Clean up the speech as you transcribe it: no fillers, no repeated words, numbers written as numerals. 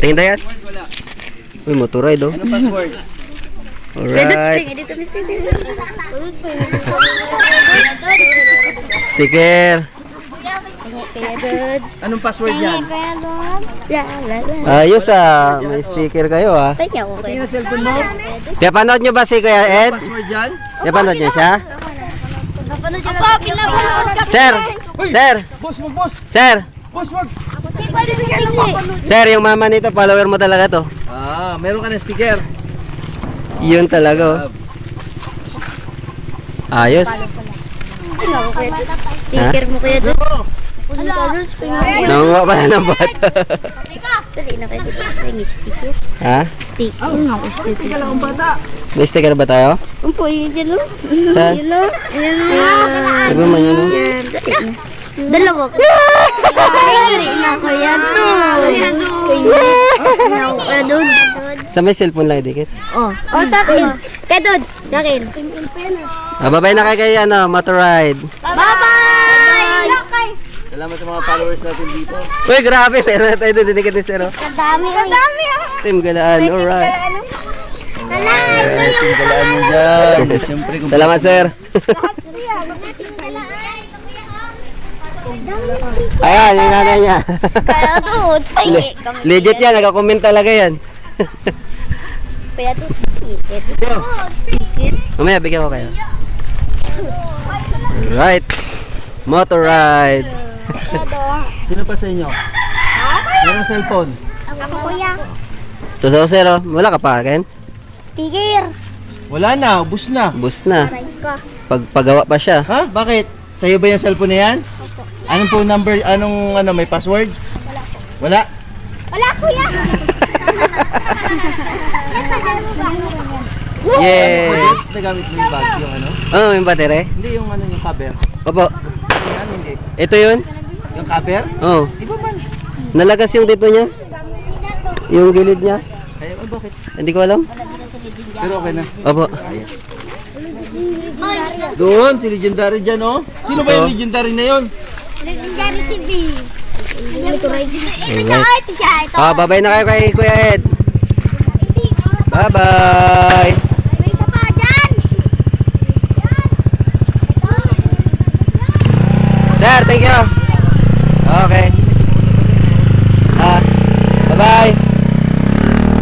Tingin tayo. Wala. Uy, motoride oh. Ano password? Alright. Sticker. Anong password yan? Ayos ah. May sticker kayo ah. Tingnan sa cellphone mo. Pinapanood nyo ba si Kuya Ed? Password yan? Pinapanood nyo siya? Apo, pinapanood ka. Sir! Sir! Boss, wag boss. Sir! Boss, wag. Sir, yung mama nito, follower mo talaga to. Ah, meron ka ng sticker. Yun talaga oh. Ayos. Sticker mo kaya doon. Nangunga pala ng bata. Dali na kayo dito. May sticker. Ha? Sticker. Sticker lang ang bata. May sticker ba tayo? Umpo, yun dyan o. Saan? Yun o. Ayan o. Sabi mo yun oh. Yan, dali na. Dalawa ko. Dali na ako yan o. Kaya doon. Sa may cellphone lang dikit. Oh, sa akin. Kaya doon. Sa akin. Babay na kayo kay ano, motoride. Bye-bye! Salamat sa mga followers natin dito. Uy, grabe. Meron na tayo doon. Didikit din sir oh. Kadami. Kadami ah. Team Galaan. Alright. Team Galaan mo dyan. Siyempre kung Salamat sir. Ayan, yung nanay niya. Kaya doon. Legit yan. Nagka-comment talaga yan. Kaya doon. Sticker. Sticker. Mamaya, bigyan ko kayo. Alright. Motoride. Sino pa sa inyo? Merong cellphone. Ako kuya. Ito sa sir oh. Wala ka pa akin? Sticker. Wala na, ubus na. Bus na. Aray ka. Pagpagawa pa siya. Ha? Bakit? Sa'yo ba yung cellphone na yan? Anong phone number? Anong may password? Wala. Wala kuya. Yay! It's nagamit mo yung bag, yung ano? Oh, yung battery? Hindi, yung yung cover. Opo. Yan, hindi. Ito yun? Yung cover? Oh. Iba man. Nalagas yung dito niya? Yung gilid niya? Kaya, bakit? Hindi ko alam. Pero okay na. Opo. Doon, si Legendary dyan, oh. Sino ba yung Ito. Legendary na yun? Legendary TV. Ito Alright. siya, ito siya. Ito. Ah, babay na kayo kay Kuya Ed. Bye-bye!